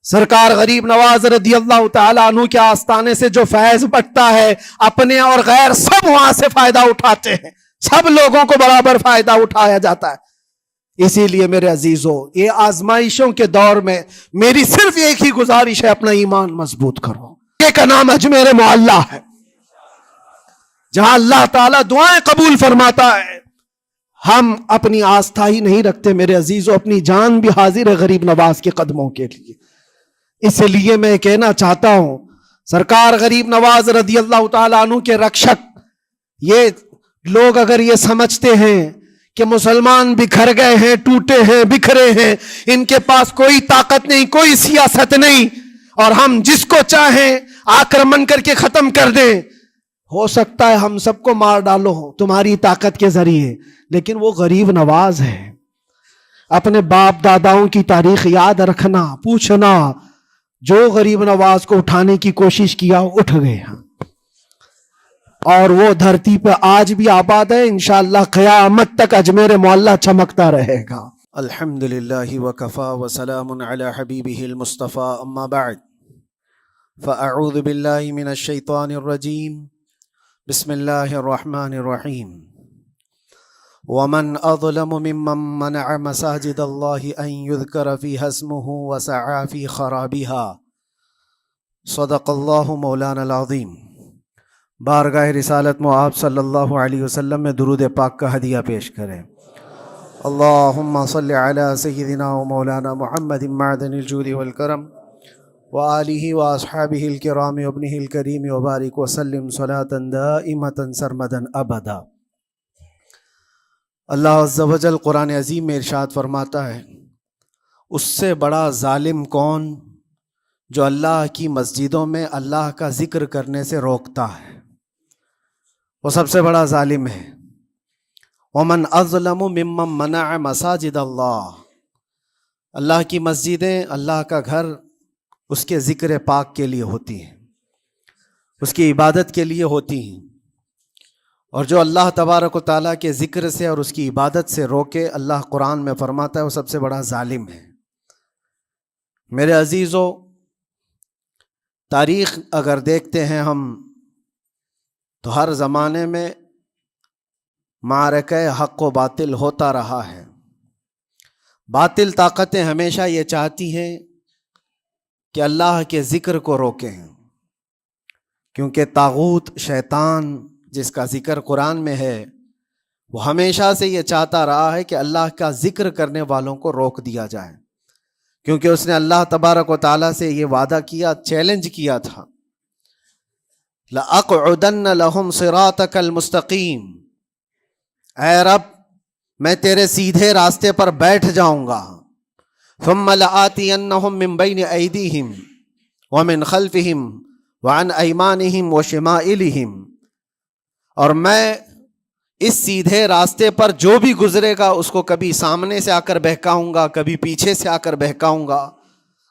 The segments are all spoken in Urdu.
سرکار غریب نواز رضی اللہ تعالیٰ عنہ کے آستانے سے جو فیض بٹتا ہے اپنے اور غیر سب وہاں سے فائدہ اٹھاتے ہیں، سب لوگوں کو برابر فائدہ اٹھایا جاتا ہے۔ اسی لیے میرے عزیزوں، یہ آزمائشوں کے دور میں میری صرف ایک ہی گزارش ہے، اپنا ایمان مضبوط کرو۔ یہ کا نام اجمیر معلیٰ ہے، جہاں اللہ تعالیٰ دعائیں قبول فرماتا ہے۔ ہم اپنی آستھا ہی نہیں رکھتے میرے عزیزوں، اپنی جان بھی حاضر ہے غریب نواز کے قدموں کے لیے۔ اس لیے میں کہنا چاہتا ہوں، سرکار غریب نواز رضی اللہ تعالیٰ عنہ کے رکشک، یہ لوگ اگر یہ سمجھتے ہیں کہ مسلمان بکھر گئے ہیں، ٹوٹے ہیں، بکھرے ہیں، ان کے پاس کوئی طاقت نہیں، کوئی سیاست نہیں، اور ہم جس کو چاہیں آکرمن کر کے ختم کر دیں، ہو سکتا ہے ہم سب کو مار ڈالو تمہاری طاقت کے ذریعے، لیکن وہ غریب نواز ہے۔ اپنے باپ داداؤں کی تاریخ یاد رکھنا، پوچھنا، جو غریب نواز کو اٹھانے کی کوشش کیا اٹھ گئے ہیں، اور وہ دھرتی پہ آج بھی آباد ہے، انشاءاللہ قیامت تک اجمیر معلیٰ چمکتا رہے گا۔ الحمدللہ وکفا وسلام علی حبیبہ المصطفیٰ، اما بعد فاعوذ باللہ من الشیطان الرجیم، بسم اللہ الرحمن الرحیم۔ ومن اظلم ممن منع مساجد اللہ ان یذکر فیہا اسمہ وسعی فی خرابها، صدق اللہ مولانا العظیم۔ بارگاہ رسالت میں آپ صلی اللہ علیہ وسلم میں درود پاک کا ہدیہ پیش کریں۔ اللہم صلی علی سیدنا و مولانا محمد معدن الجود والکرم وآلہ واصحابہ الکرام وابنہ الکریم وبارک وسلم صلاة دائمة سرمدا ابدا۔ اللہ عز و جل قرآن عظیم میں ارشاد فرماتا ہے، اس سے بڑا ظالم کون جو اللہ کی مسجدوں میں اللہ کا ذکر کرنے سے روکتا ہے، وہ سب سے بڑا ظالم ہے۔ ومن اظلم ممن منع مساجد اللہ، اللہ کی مسجدیں، اللہ کا گھر اس کے ذکر پاک کے لیے ہوتی ہیں، اس کی عبادت کے لیے ہوتی ہیں، اور جو اللہ تبارک و تعالیٰ کے ذکر سے اور اس کی عبادت سے روکے، اللہ قرآن میں فرماتا ہے وہ سب سے بڑا ظالم ہے۔ میرے عزیزو، تاریخ اگر دیکھتے ہیں ہم تو ہر زمانے میں معرکہ حق و باطل ہوتا رہا ہے۔ باطل طاقتیں ہمیشہ یہ چاہتی ہیں کہ اللہ کے ذکر کو روکیں، کیونکہ طاغوت، شیطان، جس کا ذکر قرآن میں ہے، وہ ہمیشہ سے یہ چاہتا رہا ہے کہ اللہ کا ذکر کرنے والوں کو روک دیا جائے، کیونکہ اس نے اللہ تبارک و تعالیٰ سے یہ وعدہ کیا، چیلنج کیا تھا، لَأَقْعُدَنَّ لَهُمْ صِرَاطَكَ الْمُسْتَقِيمِ، اے رب میں تیرے سیدھے راستے پر بیٹھ جاؤں گا، ثُمَّ لَآتِيَنَّهُمْ مِنْ بَيْنِ أَيْدِيهِمْ وَمِنْ خَلْفِهِمْ وَعَنْ أَيْمَانِهِمْ وَشِمَائِلِهِمْ، اور میں اس سیدھے راستے پر جو بھی گزرے گا اس کو کبھی سامنے سے آ کر بہکاؤں گا، کبھی پیچھے سے آ کر بہکاؤں گا،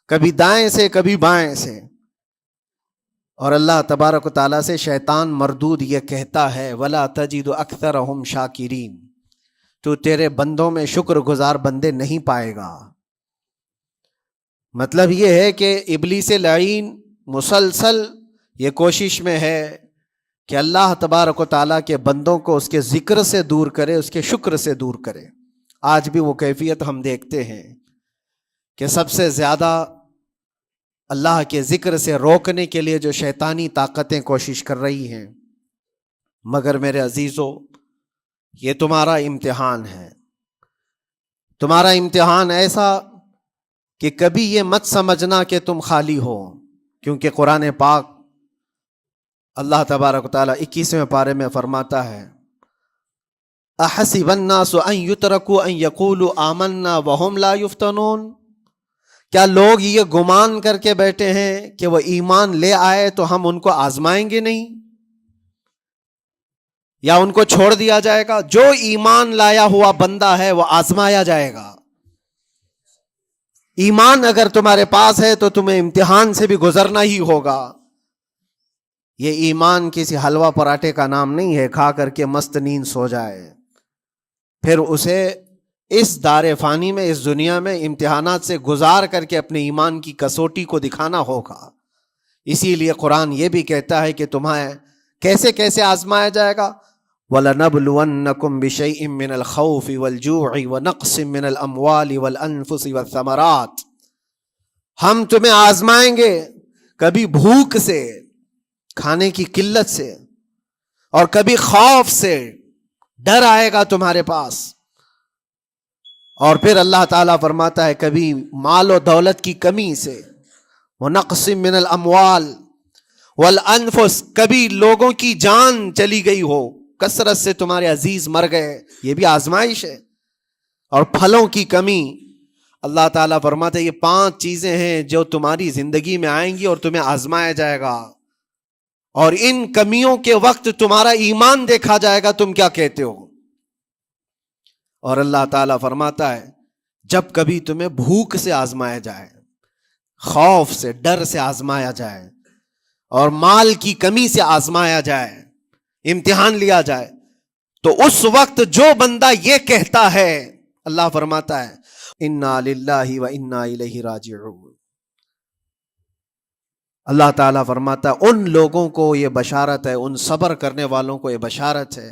کبھی دائیں سے کبھی بائیں سے۔ اور اللہ تبارک و تعالیٰ سے شیطان مردود یہ کہتا ہے، وَلَا تَجِدُ أَكْثَرَهُمْ شَاكِرِينَ، تو تیرے بندوں میں شکر گزار بندے نہیں پائے گا۔ مطلب یہ ہے کہ ابلیس لعین مسلسل یہ کوشش میں ہے کہ اللہ تبارک و تعالیٰ کے بندوں کو اس کے ذکر سے دور کرے، اس کے شکر سے دور کرے۔ آج بھی وہ کیفیت ہم دیکھتے ہیں کہ سب سے زیادہ اللہ کے ذکر سے روکنے کے لیے جو شیطانی طاقتیں کوشش کر رہی ہیں، مگر میرے عزیزو، یہ تمہارا امتحان ہے، تمہارا امتحان ایسا کہ کبھی یہ مت سمجھنا کہ تم خالی ہو، کیونکہ قرآن پاک اللہ تبارک و تعالیٰ 21ویں پارے میں فرماتا ہے، احسب الناس ان یترکوا ان یقولوا آمنا وہم لا یفتنون، کیا لوگ یہ گمان کر کے بیٹھے ہیں کہ وہ ایمان لے آئے تو ہم ان کو آزمائیں گے نہیں، یا ان کو چھوڑ دیا جائے گا؟ جو ایمان لایا ہوا بندہ ہے وہ آزمایا جائے گا۔ ایمان اگر تمہارے پاس ہے تو تمہیں امتحان سے بھی گزرنا ہی ہوگا۔ یہ ایمان کسی حلوہ پراٹھے کا نام نہیں ہے، کھا کر کے مست نیند سو جائے، پھر اسے اس دار فانی میں، اس دنیا میں امتحانات سے گزار کر کے اپنے ایمان کی کسوٹی کو دکھانا ہوگا. اسی لیے قرآن یہ بھی کہتا ہے کہ تمہیں کیسے کیسے آزمایا جائے گا. وَلَنَبْلُوَنَّكُمْ بِشَيْءٍ مِّنَ الْخَوْفِ وَالْجُوعِ وَنَقْصٍ مِّنَ الْأَمْوَالِ وَالْأَنفُسِ وَالثَّمَرَاتِ. ہم تمہیں آزمائیں گے کبھی بھوک سے، کھانے کی قلت سے، اور کبھی خوف سے، ڈر آئے گا تمہارے پاس. اور پھر اللہ تعالیٰ فرماتا ہے کبھی مال و دولت کی کمی سے، وَنَقْصٍ مِّنَ الْأَمْوَالِ وَالْأَنفُسِ، کبھی لوگوں کی جان چلی گئی ہو، کثرت سے تمہارے عزیز مر گئے، یہ بھی آزمائش ہے. اور پھلوں کی کمی. اللہ تعالیٰ فرماتے ہیں یہ 5 چیزیں ہیں جو تمہاری زندگی میں آئیں گی اور تمہیں آزمایا جائے گا، اور ان کمیوں کے وقت تمہارا ایمان دیکھا جائے گا تم کیا کہتے ہو. اور اللہ تعالیٰ فرماتا ہے جب کبھی تمہیں بھوک سے آزمایا جائے، خوف سے، ڈر سے آزمایا جائے، اور مال کی کمی سے آزمایا جائے، امتحان لیا جائے، تو اس وقت جو بندہ یہ کہتا ہے، اللہ فرماتا ہے انا للہ و انا الیہ راجعون. اللہ تعالیٰ فرماتا ہے ان لوگوں کو یہ بشارت ہے، ان صبر کرنے والوں کو یہ بشارت ہے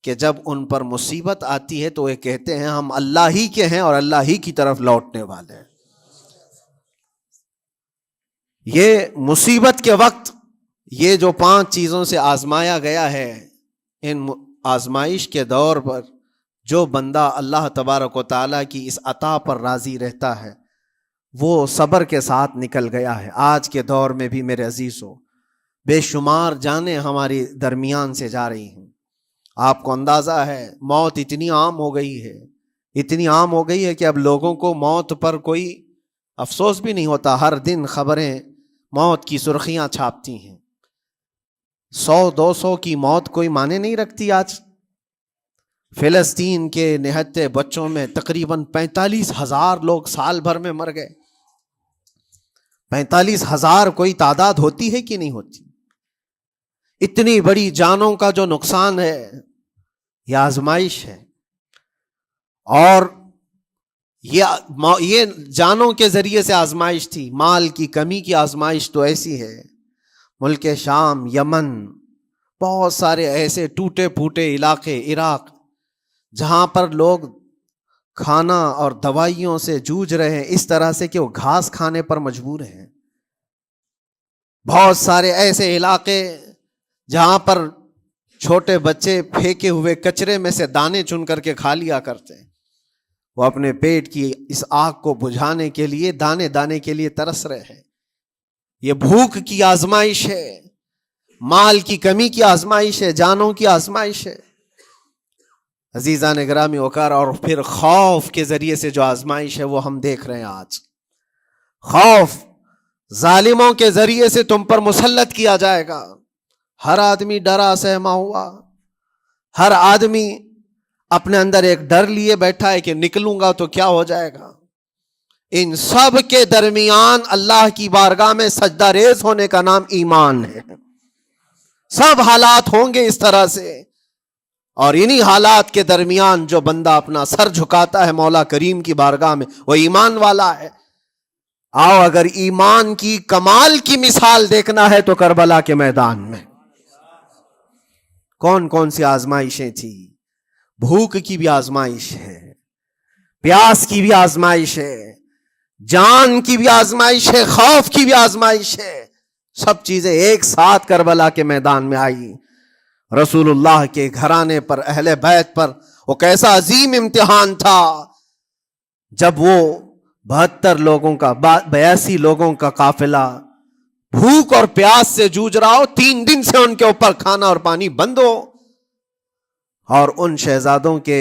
کہ جب ان پر مصیبت آتی ہے تو یہ کہتے ہیں ہم اللہ ہی کے ہیں اور اللہ ہی کی طرف لوٹنے والے ہیں. یہ مصیبت کے وقت یہ جو 5 چیزوں سے آزمایا گیا ہے، ان آزمائش کے دور پر جو بندہ اللہ تبارک و تعالیٰ کی اس عطا پر راضی رہتا ہے وہ صبر کے ساتھ نکل گیا ہے. آج کے دور میں بھی میرے عزیزو بے شمار جانیں ہماری درمیان سے جا رہی ہیں. آپ کو اندازہ ہے موت اتنی عام ہو گئی ہے، اتنی عام ہو گئی ہے کہ اب لوگوں کو موت پر کوئی افسوس بھی نہیں ہوتا. ہر دن خبریں موت کی سرخیاں چھاپتی ہیں. 100-200 کی موت کوئی معنی نہیں رکھتی. آج فلسطین کے نہتے بچوں میں تقریباً 45,000 لوگ سال بھر میں مر گئے. 45,000 کوئی تعداد ہوتی ہے کہ نہیں ہوتی؟ اتنی بڑی جانوں کا جو نقصان ہے یہ آزمائش ہے. اور یہ جانوں کے ذریعے سے آزمائش تھی. مال کی کمی کی آزمائش تو ایسی ہے، ملک شام، یمن، بہت سارے ایسے ٹوٹے پھوٹے علاقے، عراق، جہاں پر لوگ کھانا اور دوائیوں سے جوجھ رہے ہیں اس طرح سے کہ وہ گھاس کھانے پر مجبور ہیں. بہت سارے ایسے علاقے جہاں پر چھوٹے بچے پھینکے ہوئے کچرے میں سے دانے چن کر کے کھا لیا کرتے ہیں. وہ اپنے پیٹ کی اس آگ کو بجھانے کے لیے دانے دانے کے لیے ترس رہے ہیں. یہ بھوک کی آزمائش ہے، مال کی کمی کی آزمائش ہے، جانوں کی آزمائش ہے. عزیزان گرامی وقار. اور پھر خوف کے ذریعے سے جو آزمائش ہے وہ ہم دیکھ رہے ہیں آج. خوف ظالموں کے ذریعے سے تم پر مسلط کیا جائے گا. ہر آدمی ڈرا سہما ہوا، ہر آدمی اپنے اندر ایک ڈر لیے بیٹھا ہے کہ نکلوں گا تو کیا ہو جائے گا. ان سب کے درمیان اللہ کی بارگاہ میں سجدہ ریز ہونے کا نام ایمان ہے. سب حالات ہوں گے اس طرح سے، اور انہی حالات کے درمیان جو بندہ اپنا سر جھکاتا ہے مولا کریم کی بارگاہ میں وہ ایمان والا ہے. آؤ اگر ایمان کی کمال کی مثال دیکھنا ہے تو کربلا کے میدان میں کون کون سی آزمائشیں تھی. بھوک کی بھی آزمائش ہے، پیاس کی بھی آزمائش ہے، جان کی بھی آزمائش ہے، خوف کی بھی آزمائش ہے. سب چیزیں ایک ساتھ کربلا کے میدان میں آئی. رسول اللہ کے گھرانے پر، اہل بیت پر وہ کیسا عظیم امتحان تھا جب وہ 72 لوگوں کا 82 لوگوں کا قافلہ بھوک اور پیاس سے جوجھ رہا ہو. 3 دن سے ان کے اوپر کھانا اور پانی بند ہو، اور ان شہزادوں کے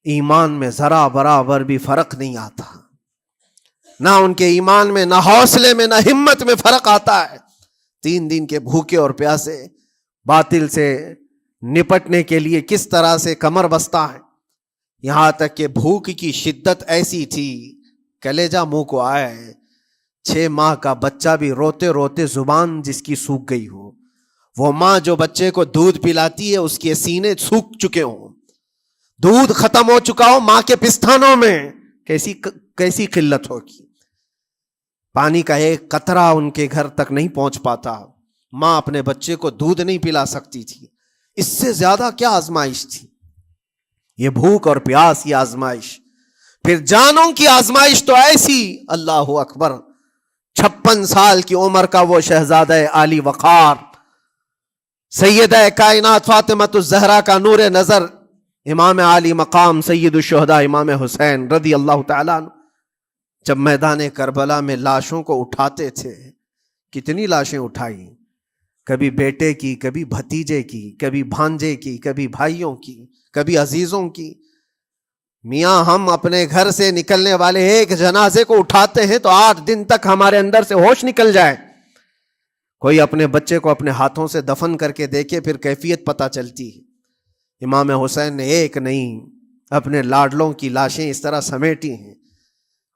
ایمان میں ذرا برابر بھی فرق نہیں آتا. نہ ان کے ایمان میں، نہ حوصلے میں، نہ ہمت میں فرق آتا ہے. 3 دن کے بھوکے اور پیاسے باطل سے نپٹنے کے لیے کس طرح سے کمر بستہ ہے. یہاں تک کہ بھوک کی شدت ایسی تھی کلیجہ منہ کو آئے. 6 ماہ کا بچہ بھی روتے روتے زبان جس کی سوکھ گئی ہو، وہ ماں جو بچے کو دودھ پلاتی ہے اس کے سینے سوکھ چکے ہوں، دودھ ختم ہو چکا ہو ماں کے پستانوں میں، کیسی قلت ہوگی. پانی کا ایک قطرہ ان کے گھر تک نہیں پہنچ پاتا، ماں اپنے بچے کو دودھ نہیں پلا سکتی تھی. اس سے زیادہ کیا آزمائش تھی؟ یہ بھوک اور پیاس، یہ آزمائش. پھر جانوں کی آزمائش تو ایسی، اللہ اکبر، 56 سال کی عمر کا وہ شہزادہ عالی وقار، سیدہ کائنات فاطمۃ الزہرا کا نور نظر، امام عالی مقام سید الشہداء امام حسین رضی اللہ تعالیٰ عنہ، جب میدان کربلا میں لاشوں کو اٹھاتے تھے، کتنی لاشیں اٹھائی، کبھی بیٹے کی، کبھی بھتیجے کی، کبھی بھانجے کی، کبھی بھائیوں کی، کبھی عزیزوں کی. میاں ہم اپنے گھر سے نکلنے والے ایک جنازے کو اٹھاتے ہیں تو 8 دن تک ہمارے اندر سے ہوش نکل جائے. کوئی اپنے بچے کو اپنے ہاتھوں سے دفن کر کے دیکھے، پھر کیفیت پتہ چلتی ہے. امام حسین نے ایک نہیں اپنے لاڈلوں کی لاشیں اس طرح سمیٹی ہیں.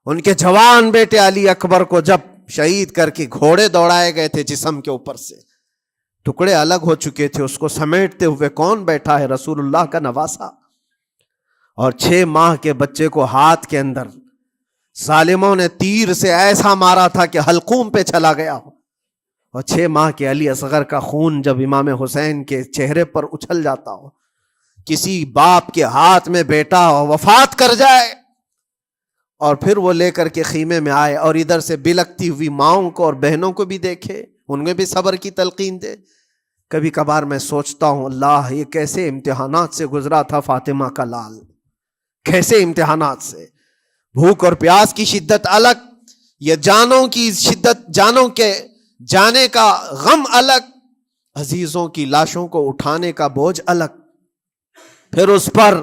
ان کے جوان بیٹے علی اکبر کو جب شہید کر کے گھوڑے دوڑائے گئے تھے جسم کے اوپر سے، ٹکڑے الگ ہو چکے تھے، اس کو سمیٹتے ہوئے کون بیٹھا ہے؟ رسول اللہ کا نواسا. اور 6 ماہ کے بچے کو ہاتھ کے اندر ظالموں نے تیر سے ایسا مارا تھا کہ حلقوم پہ چلا گیا ہو. اور 6 ماہ کے علی اصغر کا خون جب امام حسین کے چہرے پر اچھل جاتا ہو، کسی باپ کے ہاتھ میں بیٹا وفات کر جائے اور پھر وہ لے کر کے خیمے میں آئے اور ادھر سے بلکتی ہوئی ماؤں کو اور بہنوں کو بھی دیکھے، ان میں بھی صبر کی تلقین دے. کبھی کبھار میں سوچتا ہوں، اللہ یہ کیسے امتحانات سے گزرا تھا فاطمہ کا لال، کیسے امتحانات سے. بھوک اور پیاس کی شدت الگ، یہ جانوں کی شدت، جانوں کے جانے کا غم الگ، عزیزوں کی لاشوں کو اٹھانے کا بوجھ الگ. پھر اس پر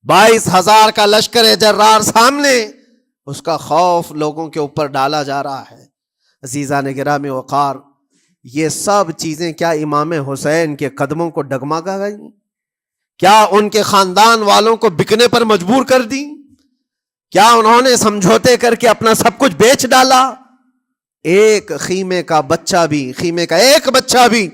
22,000 کا لشکر جرار سامنے، اس کا خوف لوگوں کے اوپر ڈالا جا رہا ہے. عزیزان گرامی وقار، یہ سب چیزیں کیا امام حسین کے قدموں کو ڈگمگا گئیں؟ کیا ان کے خاندان والوں کو بکنے پر مجبور کر دی؟ کیا انہوں نے سمجھوتے کر کے اپنا سب کچھ بیچ ڈالا؟ ایک خیمے کا بچہ بھی، خیمے کا ایک بچہ بھی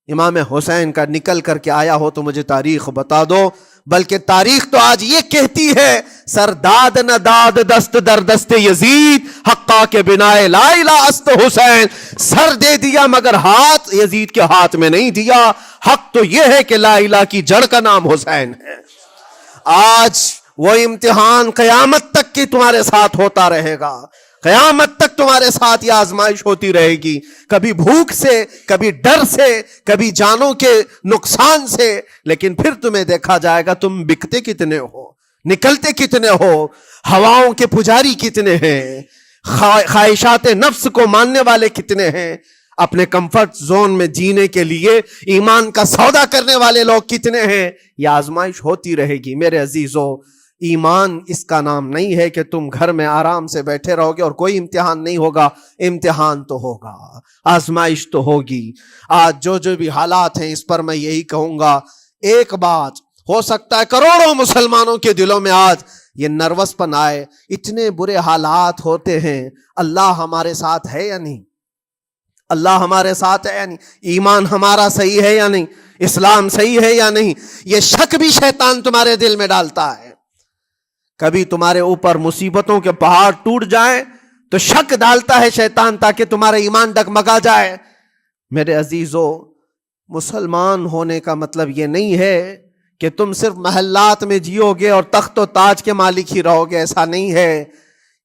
امام حسین کا نکل کر کے آیا ہو تو مجھے تاریخ بتا دو. بلکہ تاریخ تو آج یہ کہتی ہے، سر داد نہ داد دست در دست یزید، حقا کے بنا لا الہ است حسین. سر دے دیا مگر ہاتھ یزید کے ہاتھ میں نہیں دیا. حق تو یہ ہے کہ لا الہ کی جڑ کا نام حسین ہے. آج وہ امتحان قیامت تک کی تمہارے ساتھ ہوتا رہے گا، قیامت تک تمہارے ساتھ یہ آزمائش ہوتی رہے گی، کبھی بھوک سے، کبھی ڈر سے، کبھی جانوں کے نقصان سے. لیکن پھر تمہیں دیکھا جائے گا تم بکتے کتنے ہو، نکلتے کتنے ہو، ہواؤں کے پجاری کتنے ہیں، خواہشات نفس کو ماننے والے کتنے ہیں، اپنے کمفرٹ زون میں جینے کے لیے ایمان کا سودا کرنے والے لوگ کتنے ہیں. یہ آزمائش ہوتی رہے گی میرے عزیزو. ایمان اس کا نام نہیں ہے کہ تم گھر میں آرام سے بیٹھے رہو گے اور کوئی امتحان نہیں ہوگا. امتحان تو ہوگا، آزمائش تو ہوگی. آج جو بھی حالات ہیں اس پر میں یہی کہوں گا، ایک بات ہو سکتا ہے کروڑوں مسلمانوں کے دلوں میں آج یہ نروس پن آئے، اتنے برے حالات ہوتے ہیں، اللہ ہمارے ساتھ ہے یا نہیں؟ اللہ ہمارے ساتھ ہے یا نہیں؟ ایمان ہمارا صحیح ہے یا نہیں؟ اسلام صحیح ہے یا نہیں؟ یہ شک بھی شیطان تمہارے دل میں ڈالتا ہے. کبھی تمہارے اوپر مصیبتوں کے پہاڑ ٹوٹ جائیں تو شک ڈالتا ہے شیطان تاکہ تمہارا ایمان ڈگمگا جائے. میرے عزیزو، مسلمان ہونے کا مطلب یہ نہیں ہے کہ تم صرف محلات میں جیو گے اور تخت و تاج کے مالک ہی رہو گے، ایسا نہیں ہے.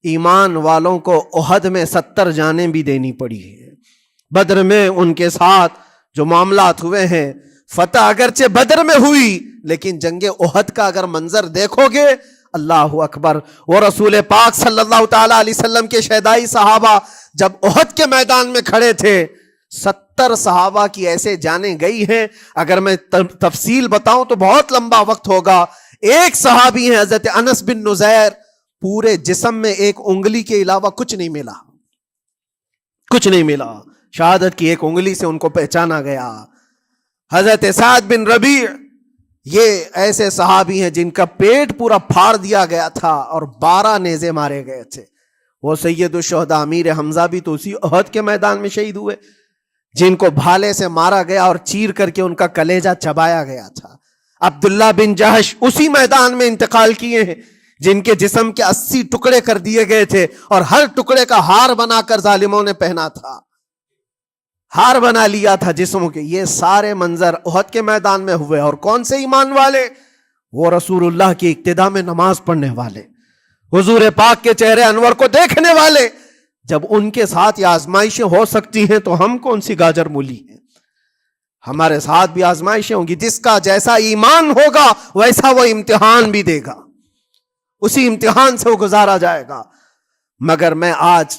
ایمان والوں کو احد میں 70 جانیں بھی دینی پڑی ہے. بدر میں ان کے ساتھ جو معاملات ہوئے ہیں، فتح اگرچہ بدر میں ہوئی لیکن جنگ احد کا اگر منظر دیکھو گے، اللہ اکبر. وہ رسول پاک صلی اللہ تعالی علیہ وسلم کے شہدائی صحابہ جب احد کے میدان میں کھڑے تھے، 70 صحابہ کی ایسے جانیں گئی ہیں. اگر میں تفصیل بتاؤں تو بہت لمبا وقت ہوگا. ایک صحابی ہیں حضرت انس بن نزیر، پورے جسم میں ایک انگلی کے علاوہ کچھ نہیں ملا، کچھ نہیں ملا. شہادت کی ایک انگلی سے ان کو پہچانا گیا. حضرت سعد بن ربیع، یہ ایسے صحابی ہیں جن کا پیٹ پورا پھاڑ دیا گیا تھا اور 12 نیزے مارے گئے تھے. وہ سید الشہداء امیر حمزہ بھی تو اسی احد کے میدان میں شہید ہوئے، جن کو بھالے سے مارا گیا اور چیر کر کے ان کا کلیجہ چبایا گیا تھا. عبداللہ بن جہش اسی میدان میں انتقال کیے ہیں جن کے جسم کے 80 ٹکڑے کر دیے گئے تھے اور ہر ٹکڑے کا ہار بنا کر ظالموں نے پہنا تھا، ہار بنا لیا تھا جسموں کے. یہ سارے منظر احد کے میدان میں ہوئے. اور کون سے ایمان والے؟ وہ رسول اللہ کی اقتداء میں نماز پڑھنے والے، حضور پاک کے چہرے انور کو دیکھنے والے. جب ان کے ساتھ یہ آزمائشیں ہو سکتی ہیں تو ہم کون سی گاجر مولی ہیں؟ ہمارے ساتھ بھی آزمائشیں ہوں گی. جس کا جیسا ایمان ہوگا ویسا وہ امتحان بھی دے گا، اسی امتحان سے وہ گزارا جائے گا. مگر میں آج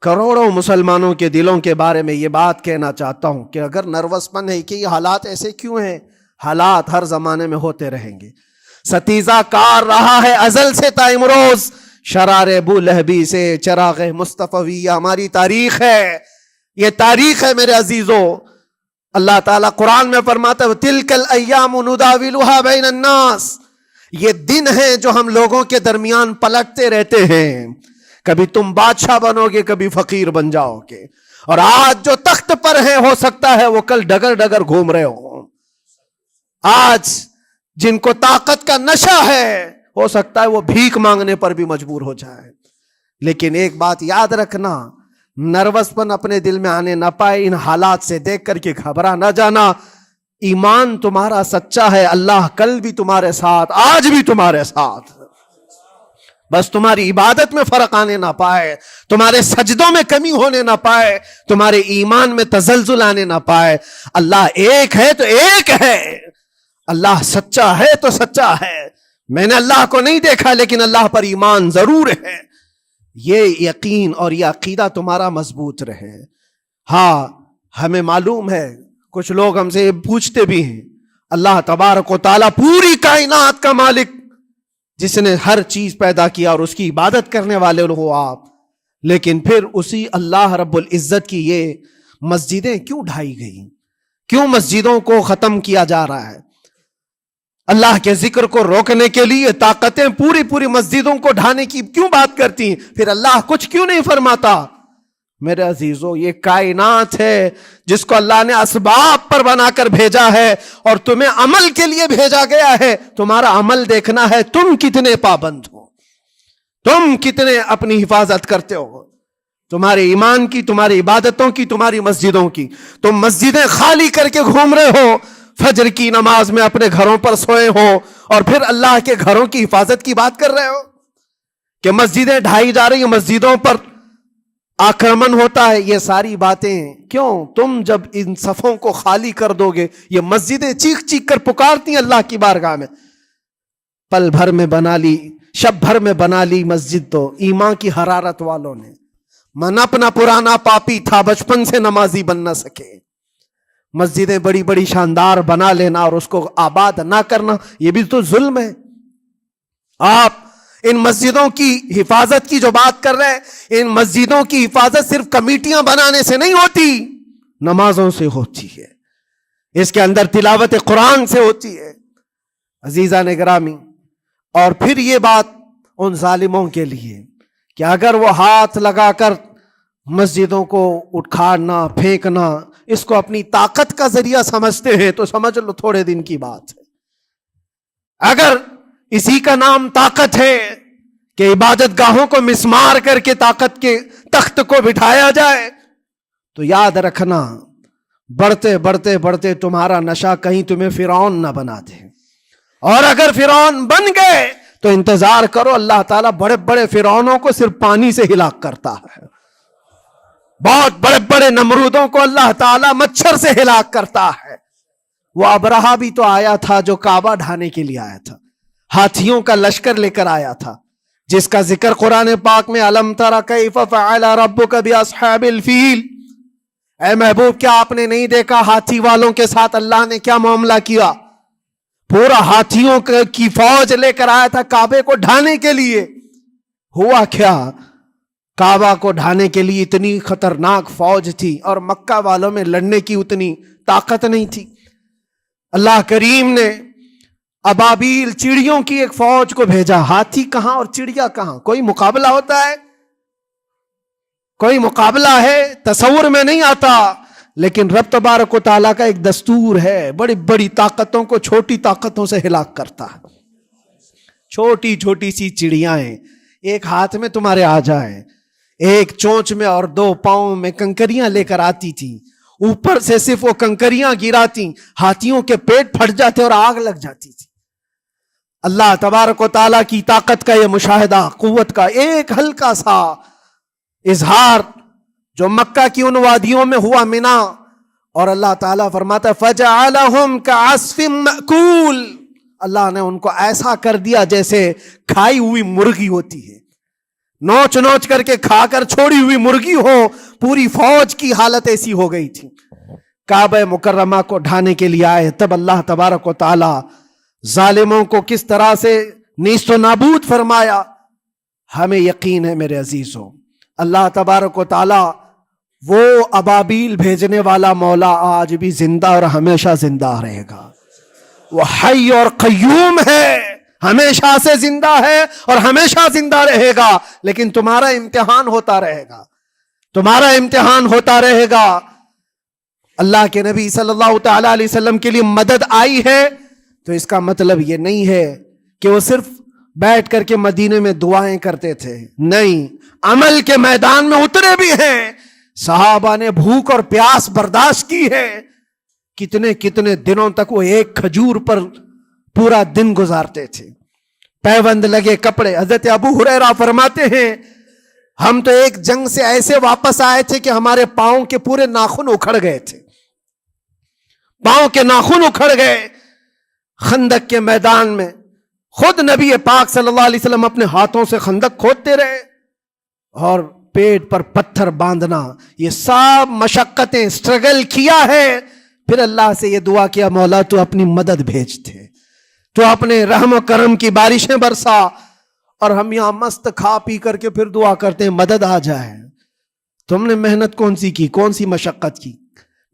کروڑوں مسلمانوں کے دلوں کے بارے میں یہ بات کہنا چاہتا ہوں کہ اگر نروس پن ہے کہ یہ حالات ایسے کیوں ہیں، حالات ہر زمانے میں ہوتے رہیں گے. ستیزہ کار رہا ہے ازل سے تا امروز، شرار ابو لہبی سے چراغ مصطفی. یہ ہماری تاریخ ہے، یہ تاریخ ہے میرے عزیزوں. اللہ تعالیٰ قرآن میں فرماتا ہے تِلْكَ الْأَيَّامُ نُدَاوِلُهَا بَيْنَ النَّاسِ. یہ دن ہیں جو ہم لوگوں کے درمیان پلٹتے رہتے ہیں. کبھی تم بادشاہ بنو گے، کبھی فقیر بن جاؤ گے. اور آج جو تخت پر ہیں ہو سکتا ہے وہ کل ڈگر ڈگر گھوم رہے ہوں. آج جن کو طاقت کا نشہ ہے ہو سکتا ہے وہ بھیک مانگنے پر بھی مجبور ہو جائے. لیکن ایک بات یاد رکھنا، نروس پن اپنے دل میں آنے نہ پائے. ان حالات سے دیکھ کر کے گھبرا نہ جانا. ایمان تمہارا سچا ہے، اللہ کل بھی تمہارے ساتھ، آج بھی تمہارے ساتھ. بس تمہاری عبادت میں فرق آنے نہ پائے، تمہارے سجدوں میں کمی ہونے نہ پائے، تمہارے ایمان میں تزلزل آنے نہ پائے. اللہ ایک ہے تو ایک ہے، اللہ سچا ہے تو سچا ہے. میں نے اللہ کو نہیں دیکھا لیکن اللہ پر ایمان ضرور ہے. یہ یقین اور یہ عقیدہ تمہارا مضبوط رہے. ہاں ہمیں معلوم ہے، کچھ لوگ ہم سے پوچھتے بھی ہیں، اللہ تبارک و تعالیٰ پوری کائنات کا مالک جس نے ہر چیز پیدا کیا اور اس کی عبادت کرنے والے ہو آپ، لیکن پھر اسی اللہ رب العزت کی یہ مسجدیں کیوں ڈھائی گئی؟ کیوں مسجدوں کو ختم کیا جا رہا ہے؟ اللہ کے ذکر کو روکنے کے لیے طاقتیں پوری مسجدوں کو ڈھانے کی کیوں بات کرتی ہیں؟ پھر اللہ کچھ کیوں نہیں فرماتا؟ میرے عزیزو، یہ کائنات ہے جس کو اللہ نے اسباب پر بنا کر بھیجا ہے اور تمہیں عمل کے لیے بھیجا گیا ہے. تمہارا عمل دیکھنا ہے، تم کتنے پابند ہو، تم کتنے اپنی حفاظت کرتے ہو، تمہارے ایمان کی، تمہاری عبادتوں کی، تمہاری مسجدوں کی. تم مسجدیں خالی کر کے گھوم رہے ہو، فجر کی نماز میں اپنے گھروں پر سوئے ہو اور پھر اللہ کے گھروں کی حفاظت کی بات کر رہے ہو کہ مسجدیں ڈھائی جا رہی ہیں، مسجدوں پر آکرمن ہوتا ہے. یہ ساری باتیں کیوں؟ تم جب ان صفوں کو خالی کر دو گے، یہ مسجدیں چیخ چیخ کر پکارتی ہیں اللہ کی بارگاہ میں. پل بھر میں بنا لی، شب بھر میں بنا لی مسجد تو ایمان کی حرارت والوں نے. من اپنا پرانا پاپی تھا، بچپن سے نمازی بن نہ سکے. مسجدیں بڑی بڑی شاندار بنا لینا اور اس کو آباد نہ کرنا، یہ بھی تو ظلم ہے. آپ ان مسجدوں کی حفاظت کی جو بات کر رہے ہیں، ان مسجدوں کی حفاظت صرف کمیٹیاں بنانے سے نہیں ہوتی، نمازوں سے ہوتی ہے، اس کے اندر تلاوت قرآن سے ہوتی ہے. عزیزان گرامی، اور پھر یہ بات ان ظالموں کے لیے کہ اگر وہ ہاتھ لگا کر مسجدوں کو اٹھانا پھینکنا اس کو اپنی طاقت کا ذریعہ سمجھتے ہیں تو سمجھ لو تھوڑے دن کی بات ہے. اگر اسی کا نام طاقت ہے کہ عبادت گاہوں کو مسمار کر کے طاقت کے تخت کو بٹھایا جائے تو یاد رکھنا، بڑھتے بڑھتے بڑھتے تمہارا نشہ کہیں تمہیں فرعون نہ بنا دے. اور اگر فرعون بن گئے تو انتظار کرو، اللہ تعالیٰ بڑے بڑے فرعونوں کو صرف پانی سے ہلاک کرتا ہے. بہت بڑے بڑے نمرودوں کو اللہ تعالیٰ مچھر سے ہلاک کرتا ہے. وہ ابرہہ بھی تو آیا تھا جو کعبہ ڈھانے کے لیے آیا تھا، ہاتھیوں کا لشکر لے کر آیا تھا، جس کا ذکر قرآن پاک میں الم تر کیف فعل ربک باصحاب الفیل. اے محبوب، کیا آپ نے نہیں دیکھا ہاتھی والوں کے ساتھ اللہ نے کیا معاملہ کیا؟ پورا ہاتھیوں کی فوج لے کر آیا تھا کعبے کو ڈھانے کے لیے. ہوا کیا؟ کعبہ کو ڈھانے کے لیے اتنی خطرناک فوج تھی اور مکہ والوں میں لڑنے کی اتنی طاقت نہیں تھی. اللہ کریم نے ابابیل چڑیوں کی ایک فوج کو بھیجا. ہاتھی کہاں اور چڑیا کہاں؟ کوئی مقابلہ ہوتا ہے؟ کوئی مقابلہ ہے؟ تصور میں نہیں آتا. لیکن رب تبارک و تعالیٰ کا ایک دستور ہے، بڑی بڑی طاقتوں کو چھوٹی طاقتوں سے ہلاک کرتا ہے. چھوٹی چھوٹی سی چڑیاں ایک ہاتھ میں تمہارے آ جائیں، ایک چونچ میں اور 2 پاؤں میں کنکریاں لے کر آتی تھی، اوپر سے صرف وہ کنکریاں گراتی، ہاتھیوں کے پیٹ پھٹ جاتے اور آگ لگ جاتی تھی. اللہ تبارک و تعالیٰ کی طاقت کا یہ مشاہدہ، قوت کا ایک ہلکا سا اظہار جو مکہ کی ان وادیوں میں ہوا منا، اور اللہ تعالیٰ فرماتا ہے فَجَعَلَهُمْ كَعَصْفٍ مَأْكُولٍ، اللہ نے ان کو ایسا کر دیا جیسے کھائی ہوئی مرغی ہوتی ہے، نوچ نوچ کر کے کھا کر چھوڑی ہوئی مرغی ہو. پوری فوج کی حالت ایسی ہو گئی تھی. کعبہ مکرمہ کو ڈھانے کے لیے آئے، تب اللہ تبارک و تعالی ظالموں کو کس طرح سے نیست و نابود فرمایا. ہمیں یقین ہے میرے عزیزوں، اللہ تبارک و تعالی وہ ابابیل بھیجنے والا مولا آج بھی زندہ اور ہمیشہ زندہ رہے گا. وہ حی اور قیوم ہے، ہمیشہ سے زندہ ہے اور ہمیشہ زندہ رہے گا. لیکن تمہارا امتحان ہوتا رہے گا، تمہارا امتحان ہوتا رہے گا. اللہ کے نبی صلی اللہ تعالی علیہ وسلم کے لیے مدد آئی ہے تو اس کا مطلب یہ نہیں ہے کہ وہ صرف بیٹھ کر کے مدینے میں دعائیں کرتے تھے. نہیں، عمل کے میدان میں اترے بھی ہیں. صحابہ نے بھوک اور پیاس برداشت کی ہے، کتنے کتنے دنوں تک وہ ایک کھجور پر پورا دن گزارتے تھے. پیوند لگے کپڑے. حضرت ابو ہریرہ فرماتے ہیں ہم تو ایک جنگ سے ایسے واپس آئے تھے کہ ہمارے پاؤں کے پورے ناخن اکھڑ گئے تھے، پاؤں کے ناخن اکھڑ گئے. خندق کے میدان میں خود نبی پاک صلی اللہ علیہ وسلم اپنے ہاتھوں سے خندق کھودتے رہے، اور پیٹ پر پتھر باندھنا، یہ سب مشقتیں، سٹرگل کیا ہے. پھر اللہ سے یہ دعا کیا مولا تو اپنی مدد بھیج دے، تو اپنے رحم و کرم کی بارشیں برسا. اور ہم یہاں مست کھا پی کر کے پھر دعا کرتے ہیں مدد آ جائے. تم نے محنت کون سی کی، کون سی مشقت کی؟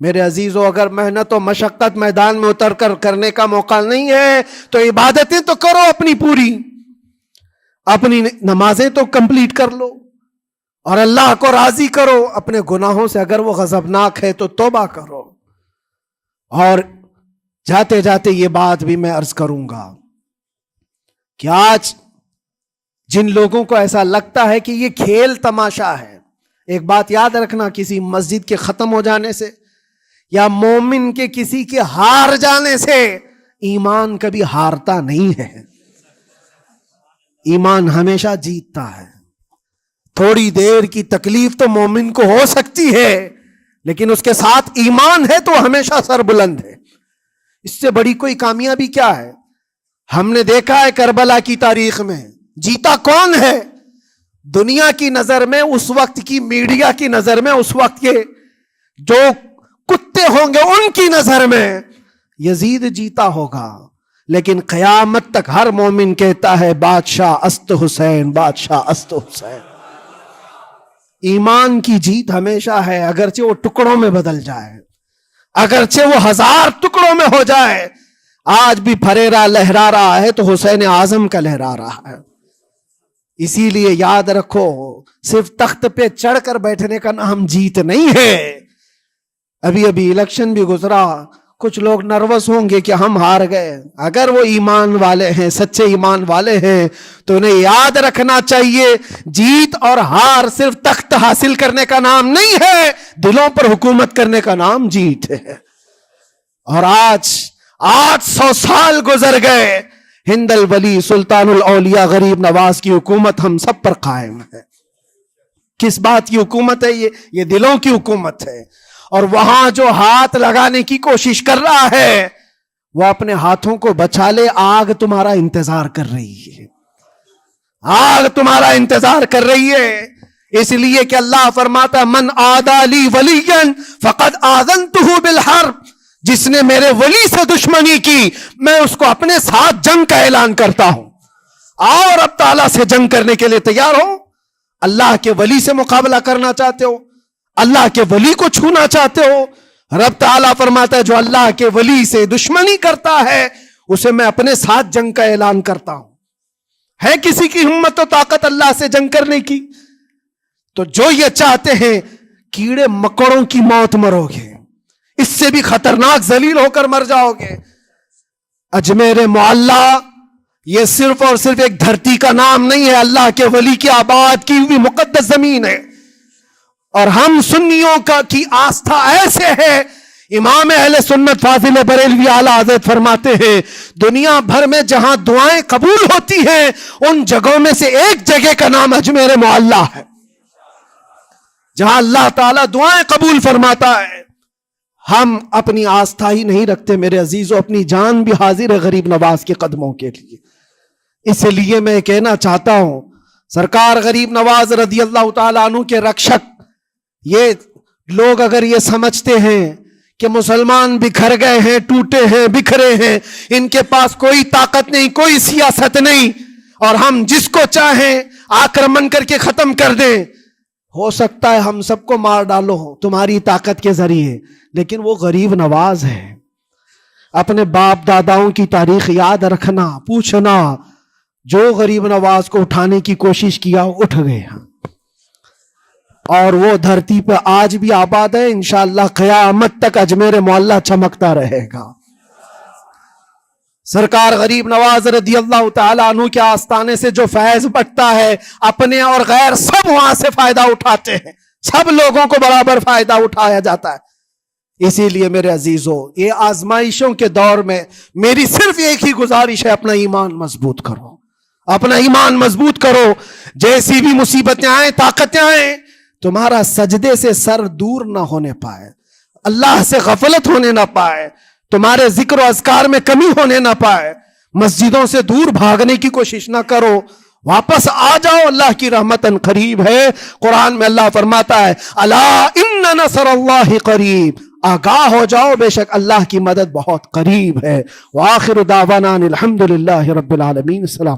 میرے عزیزوں، اگر محنت و مشقت میدان میں اتر کر کرنے کا موقع نہیں ہے تو عبادتیں تو کرو اپنی پوری، اپنی نمازیں تو کمپلیٹ کر لو اور اللہ کو راضی کرو. اپنے گناہوں سے اگر وہ غضبناک ہے تو توبہ کرو. اور جاتے جاتے یہ بات بھی میں عرض کروں گا کہ آج جن لوگوں کو ایسا لگتا ہے کہ یہ کھیل تماشا ہے، ایک بات یاد رکھنا، کسی مسجد کے ختم ہو جانے سے یا مومن کے کسی کے ہار جانے سے ایمان کبھی ہارتا نہیں ہے. ایمان ہمیشہ جیتتا ہے. تھوڑی دیر کی تکلیف تو مومن کو ہو سکتی ہے، لیکن اس کے ساتھ ایمان ہے تو ہمیشہ سر بلند ہے. اس سے بڑی کوئی کامیابی کیا ہے؟ ہم نے دیکھا ہے کربلا کی تاریخ میں جیتا کون ہے؟ دنیا کی نظر میں، اس وقت کی میڈیا کی نظر میں، اس وقت کے جو کتے ہوں گے ان کی نظر میں یزید جیتا ہوگا. لیکن قیامت تک ہر مومن کہتا ہے بادشاہ است حسین، بادشاہ است حسین. ایمان کی جیت ہمیشہ ہے، اگرچہ وہ ٹکڑوں میں بدل جائے، اگرچہ وہ 1000 ٹکڑوں میں ہو جائے. آج بھی پھریرا لہرا رہا ہے تو حسین اعظم کا لہرا رہا ہے. اسی لیے یاد رکھو، صرف تخت پہ چڑھ کر بیٹھنے کا نام جیت نہیں ہے. ابھی ابھی الیکشن بھی گزرا، کچھ لوگ نروس ہوں گے کہ ہم ہار گئے. اگر وہ ایمان والے ہیں، سچے ایمان والے ہیں، تو انہیں یاد رکھنا چاہیے جیت اور ہار صرف تخت حاصل کرنے کا نام نہیں ہے، دلوں پر حکومت کرنے کا نام جیت ہے. اور آج 800 سال گزر گئے، ہند الولی سلطان الاولیاء غریب نواز کی حکومت ہم سب پر قائم ہے. کس بات کی حکومت ہے یہ دلوں کی حکومت ہے. اور وہاں جو ہاتھ لگانے کی کوشش کر رہا ہے وہ اپنے ہاتھوں کو بچا لے، آگ تمہارا انتظار کر رہی ہے، آگ تمہارا انتظار کر رہی ہے. اس لیے کہ اللہ فرماتا من عادی لی ولیا فقد آذنتہ بالحرب، جس نے میرے ولی سے دشمنی کی میں اس کو اپنے ساتھ جنگ کا اعلان کرتا ہوں. آؤ رب تعالیٰ سے جنگ کرنے کے لیے تیار ہو. اللہ کے ولی سے مقابلہ کرنا چاہتے ہو، اللہ کے ولی کو چھونا چاہتے ہو، رب تعالیٰ فرماتا ہے جو اللہ کے ولی سے دشمنی کرتا ہے اسے میں اپنے ساتھ جنگ کا اعلان کرتا ہوں. ہے کسی کی ہمت و طاقت اللہ سے جنگ کرنے کی؟ تو جو یہ چاہتے ہیں کیڑے مکڑوں کی موت مرو گے، اس سے بھی خطرناک ذلیل ہو کر مر جاؤ گے. اجمیر معلیٰ یہ صرف اور صرف ایک دھرتی کا نام نہیں ہے، اللہ کے ولی کی آباد کی ہوئی مقدس زمین ہے. اور ہم سنیوں کی آستھا ایسے ہے، امام اہل سنت فاضل بریلوی اعلیٰ حضرت فرماتے ہیں دنیا بھر میں جہاں دعائیں قبول ہوتی ہیں ان جگہوں میں سے ایک جگہ کا نام اجمیر معلیٰ ہے، جہاں اللہ تعالیٰ دعائیں قبول فرماتا ہے. ہم اپنی آستھا ہی نہیں رکھتے میرے عزیزوں، اپنی جان بھی حاضر ہے غریب نواز کے قدموں کے لیے. اس لیے میں کہنا چاہتا ہوں سرکار غریب نواز رضی اللہ تعالیٰ عنہ کے رکشک، یہ لوگ اگر یہ سمجھتے ہیں کہ مسلمان بکھر گئے ہیں، ٹوٹے ہیں، بکھرے ہیں، ان کے پاس کوئی طاقت نہیں، کوئی سیاست نہیں، اور ہم جس کو چاہیں آکرمن کر کے ختم کر دیں، ہو سکتا ہے ہم سب کو مار ڈالو تمہاری طاقت کے ذریعے، لیکن وہ غریب نواز ہے. اپنے باپ داداؤں کی تاریخ یاد رکھنا، پوچھنا، جو غریب نواز کو اٹھانے کی کوشش کیا اٹھ گئے ہیں، اور وہ دھرتی پہ آج بھی آباد ہے. انشاءاللہ قیامت تک اجمیر معلیٰ چمکتا رہے گا. سرکار غریب نواز رضی اللہ تعالیٰ عنہ کے آستانے سے جو فیض بٹتا ہے، اپنے اور غیر سب وہاں سے فائدہ اٹھاتے ہیں، سب لوگوں کو برابر فائدہ اٹھایا جاتا ہے. اسی لیے میرے عزیزوں یہ آزمائشوں کے دور میں میری صرف ایک ہی گزارش ہے، اپنا ایمان مضبوط کرو، اپنا ایمان مضبوط کرو. جیسی بھی مصیبتیں آئیں، طاقتیں آئیں، تمہارا سجدے سے سر دور نہ ہونے پائے، اللہ سے غفلت ہونے نہ پائے، تمہارے ذکر و اذکار میں کمی ہونے نہ پائے، مسجدوں سے دور بھاگنے کی کوشش نہ کرو، واپس آ جاؤ، اللہ کی رحمت قریب ہے. قرآن میں اللہ فرماتا ہے الا ان نصر اللہ قریب، آگاہ ہو جاؤ بے شک اللہ کی مدد بہت قریب ہے. وآخر دعوانا الحمدللہ رب العالمین. السلام.